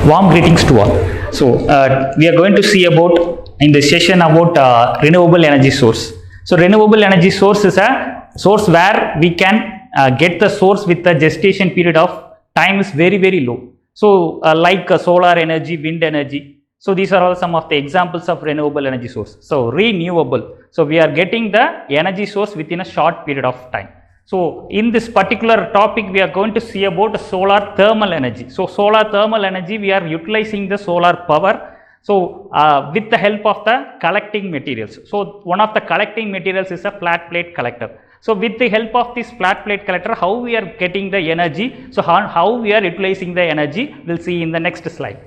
Warm greetings to all. We are going to see about in this session about renewable energy source. So, renewable energy source is a source where we can get the source with the gestation period of time is very low. So, like solar energy, wind energy. So, these are all some of the examples of renewable energy source. So, renewable. So, we are getting the energy source within a short period of time. So, in this particular topic, we are going to see about solar thermal energy. So, solar thermal energy, we are utilizing the solar power. So, with the help of the collecting materials. So, one of the collecting materials is a flat plate collector. So, with the help of this flat plate collector, how we are getting the energy? So, how we are utilizing the energy, we will see in the next slide.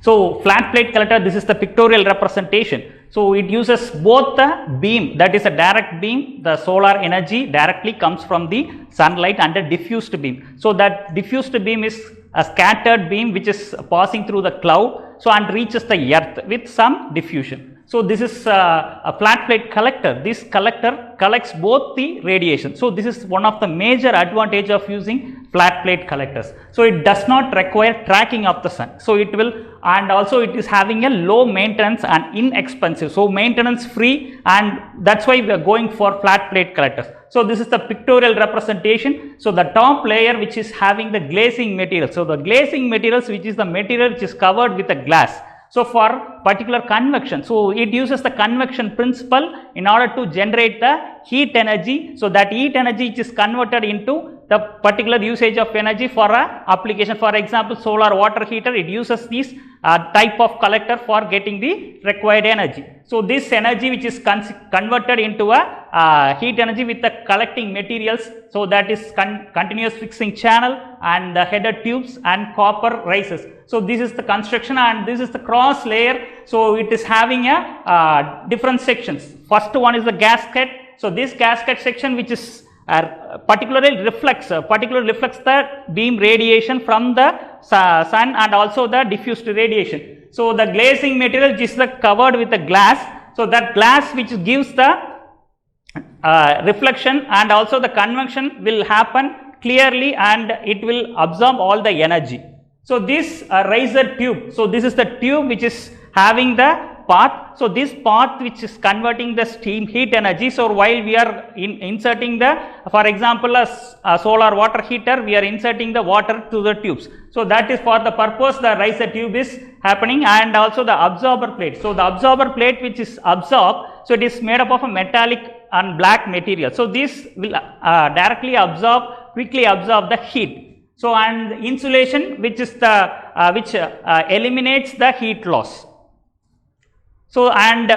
So, flat plate collector, this is the pictorial representation. So, it uses both the beam, that is a direct beam, the solar energy directly comes from the sunlight, and a diffused beam. So, that diffused beam is a scattered beam which is passing through the cloud, so and reaches the earth with some diffusion. So, this is a flat plate collector. This collector collects both the radiation. So, this is one of the major advantage of using flat plate collectors. So, it does not require tracking of the sun. So, it will, and also it is having a low maintenance and inexpensive. So, maintenance free, and that is why we are going for flat plate collectors. So, this is the pictorial representation. So, the top layer which is having the glazing material. So, the glazing materials which is the material which is covered with a glass. So, for particular convection, so it uses the convection principle in order to generate the heat energy. So, that heat energy is converted into the particular usage of energy for a application. For example, solar water heater, it uses this type of collector for getting the required energy. So, this energy which is converted into a heat energy with the collecting materials. So, that is continuous fixing channel and the header tubes and copper rises. So, this is the construction, and this is the cross layer. So, it is having a different sections. First one is the gasket. So, this gasket section which is particularly reflects the beam radiation from the sun and also the diffused radiation. So, the glazing material is covered with the glass. So, that glass which gives the reflection and also the convection will happen clearly, and it will absorb all the energy. So, this riser tube, so this is the tube which is having the path. So, this path which is converting the steam heat energy. So, while we are inserting the, for example, a solar water heater, we are inserting the water to the tubes. So, that is for the purpose the riser tube is happening, and also the absorber plate. So, the absorber plate which is absorbed, so it is made up of a metallic and black material. So, this will directly quickly absorb the heat. So, and insulation which is the which eliminates the heat loss. So, and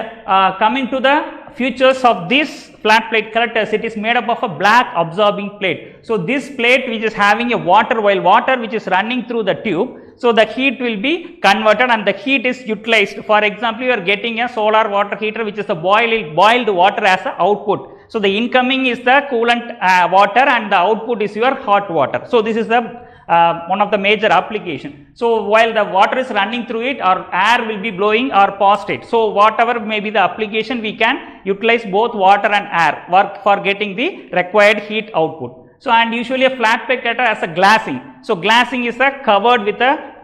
coming to the features of this flat plate collectors, it is made up of a black absorbing plate. So, this plate which is having a water which is running through the tube. So, the heat will be converted and the heat is utilized. For example, you are getting a solar water heater which is a boiled water as the output. So, the incoming is the coolant water and the output is your hot water. So, this is the one of the major application. So, while the water is running through it, or air will be blowing or past it. So, whatever may be the application, we can utilize both water and air for getting the required heat output. So, and usually a flat plate collector has a glazing. So, glazing is covered with a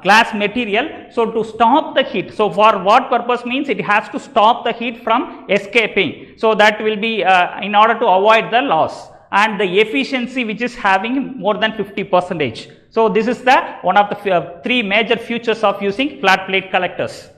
glass material. So, to stop the heat, so for what purpose means it has to stop the heat from escaping. So, that will be in order to avoid the loss, and the efficiency which is having more than 50%. So, this is the one of the three major features of using flat plate collectors.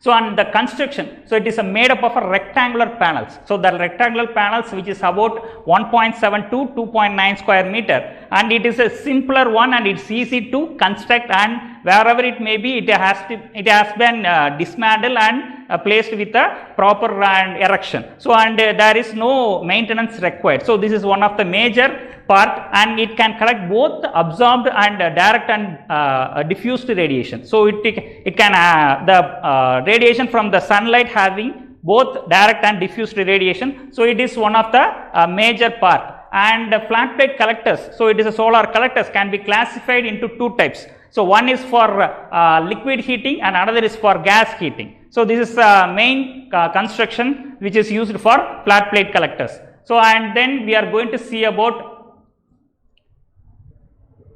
So, and the construction, so it is made up of a rectangular panels. So, the rectangular panels which is about 1.7 to 2.9 square meter, and it is a simpler one, and it is easy to construct, and wherever it may be, it has been dismantled and placed with a proper erection. So, and there is no maintenance required. So, this is one of the major part, and it can collect both absorbed and direct and diffused radiation. So, it can the radiation from the sunlight having both direct and diffused radiation. So, it is one of the major part. And flat plate collectors, so it is a solar collectors can be classified into two types. So, one is for liquid heating and another is for gas heating. So, this is main construction which is used for flat plate collectors. So, and then we are going to see about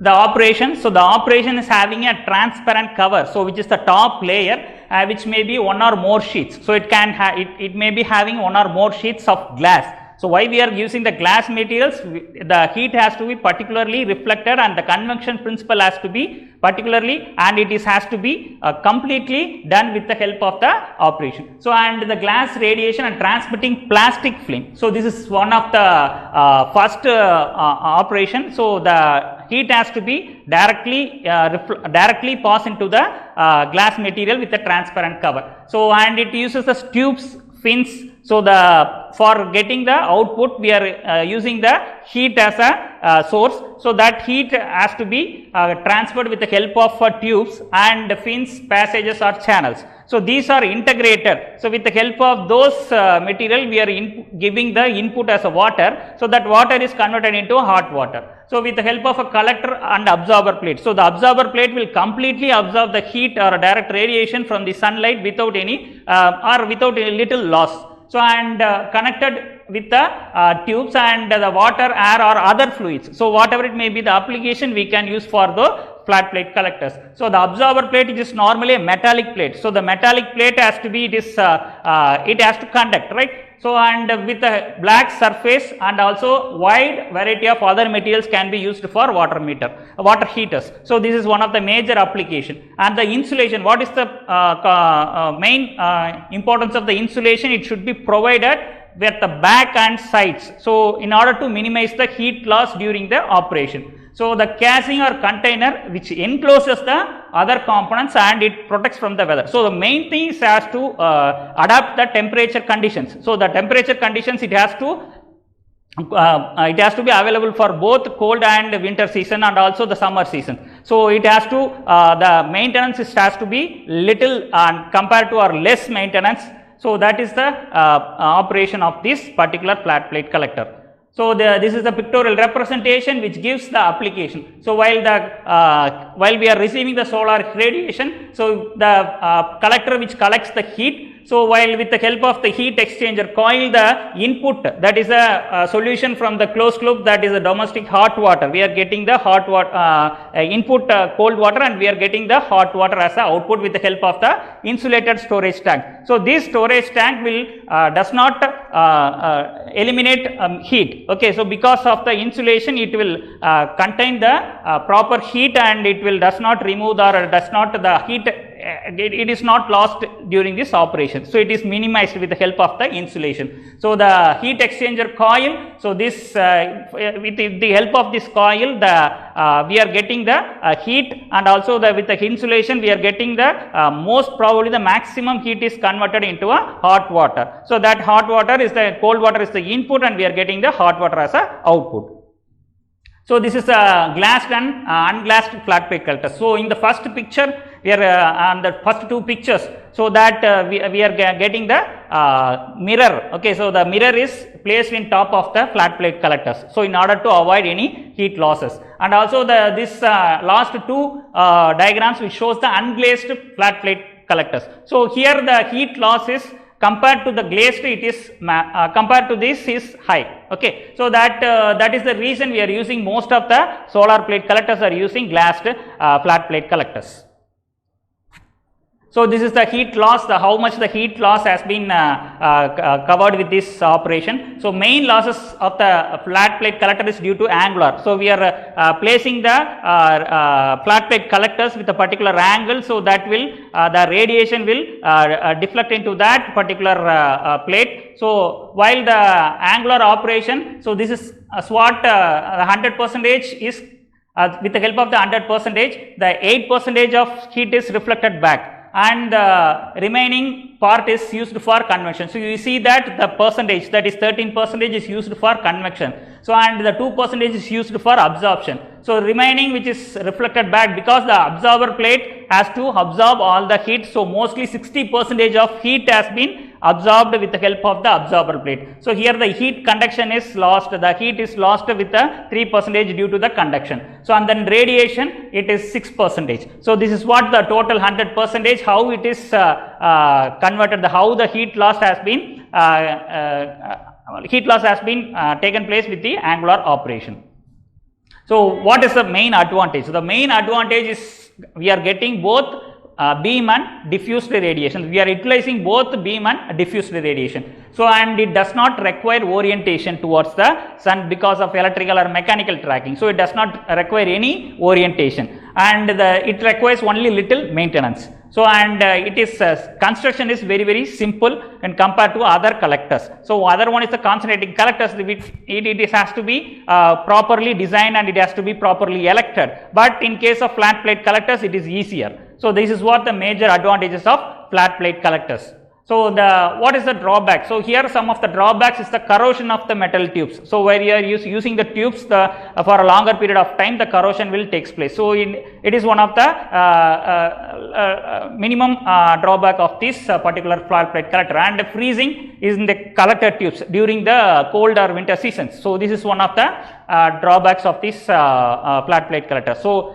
the operation. So, the operation is having a transparent cover. So, which is the top layer, which may be one or more sheets. So, it may be having one or more sheets of glass. So, why we are using the glass materials? The heat has to be particularly reflected, and the convection principle has to be particularly, and it has to be completely done with the help of the operation. So, and the glass radiation and transmitting plastic film. So, this is one of the first operation. So, the heat has to be directly pass into the glass material with a transparent cover. So, and it uses the tubes, fins. So, for getting the output, we are using the heat as a source. So, that heat has to be transferred with the help of tubes and fins, passages or channels. So, these are integrated. So, with the help of those material, we are giving the input as a water. So, that water is converted into hot water. So, with the help of a collector and absorber plate. So, the absorber plate will completely absorb the heat or direct radiation from the sunlight without any or without a little loss. So, and connected with the tubes and the water, air or other fluids. So, whatever it may be the application we can use for the flat plate collectors. So, the absorber plate is normally a metallic plate. So, the metallic plate has to be it has to conduct, right. So, and with a black surface and also wide variety of other materials can be used for water heaters. So, this is one of the major application. And the insulation, what is the main importance of the insulation? It should be provided with the back and sides. So, in order to minimize the heat loss during the operation. So, the casing or container which encloses the other components and it protects from the weather. So, the main thing is has to adapt the temperature conditions. So, the temperature conditions it has to be available for both cold and winter season and also the summer season. So, it has to the maintenance has to be little compared to or less maintenance. So, that is the operation of this particular flat plate collector. So, this is the pictorial representation which gives the application. So, while we are receiving the solar radiation, so the collector which collects the heat. So, while with the help of the heat exchanger coil, the input, that is a solution from the closed loop, that is a domestic hot water. We are getting the hot water input cold water, and we are getting the hot water as a output with the help of the insulated storage tank. So, this storage tank will does not eliminate heat. Okay, so because of the insulation, it will contain the proper heat, and it will does not remove or does not the heat. It is not lost during this operation. So, it is minimized with the help of the insulation. So, the heat exchanger coil. So, this with the help of this coil, we are getting the heat, and also with the insulation we are getting the most probably the maximum heat is converted into a hot water. So, that hot water is the cold water is the input, and we are getting the hot water as a output. So, this is a glassed and unglassed flat plate collector. So, in the first picture, we are on the first two pictures. So, that we are getting the mirror. Okay, so the mirror is placed in top of the flat plate collectors. So, in order to avoid any heat losses, and also this last two diagrams which shows the unglazed flat plate collectors. So, here the heat loss is compared to the glazed, it is compared to this is high. Okay, so that is the reason we are using most of the solar plate collectors are using glassed flat plate collectors. So, this is the heat loss, how much the heat loss has been covered with this operation. So, main losses of the flat plate collector is due to angular. So, we are placing the flat plate collectors with a particular angle. So, that will the radiation will deflect into that particular plate. So, while the angular operation, so this is what 100% is with the help of the 100%, the 8% of heat is reflected back, and the remaining part is used for convection. So, you see that the percentage, that is 13% is used for convection. So, and the 2% is used for absorption. So, remaining which is reflected back, because the absorber plate has to absorb all the heat. So, mostly 60% of heat has been absorbed with the help of the absorber plate. So, here the heat conduction is lost, the heat is lost with the 3% due to the conduction. So, and then radiation it is 6%. So, this is what the total 100%, how it is converted, how the heat loss has been taken place with the angular operation. So, what is the main advantage? So, the main advantage is we are getting both beam and diffused radiation. We are utilizing both beam and diffused radiation. So, and it does not require orientation towards the sun because of electrical or mechanical tracking. So, it does not require any orientation, and it requires only little maintenance. So, and it is construction is very simple when compared to other collectors. So, other one is the concentrating collectors, it has to be properly designed and it has to be properly elected, but in case of flat plate collectors it is easier. So, this is what the major advantages of flat plate collectors. So, what is the drawback? So, here some of the drawbacks is the corrosion of the metal tubes. So, where you are using the tubes for a longer period of time, the corrosion will take place. So, it is one of the minimum drawback of this particular flat plate collector, and freezing is in the collector tubes during the cold or winter seasons. So, this is one of the drawbacks of this flat plate collector. So,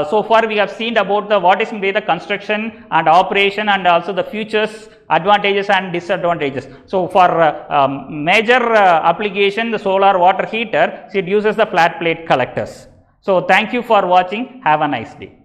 so far we have seen about what is the construction and operation and also the features, advantages and disadvantages. So, for major application, the solar water heater, it uses the flat plate collectors. So, thank you for watching. Have a nice day.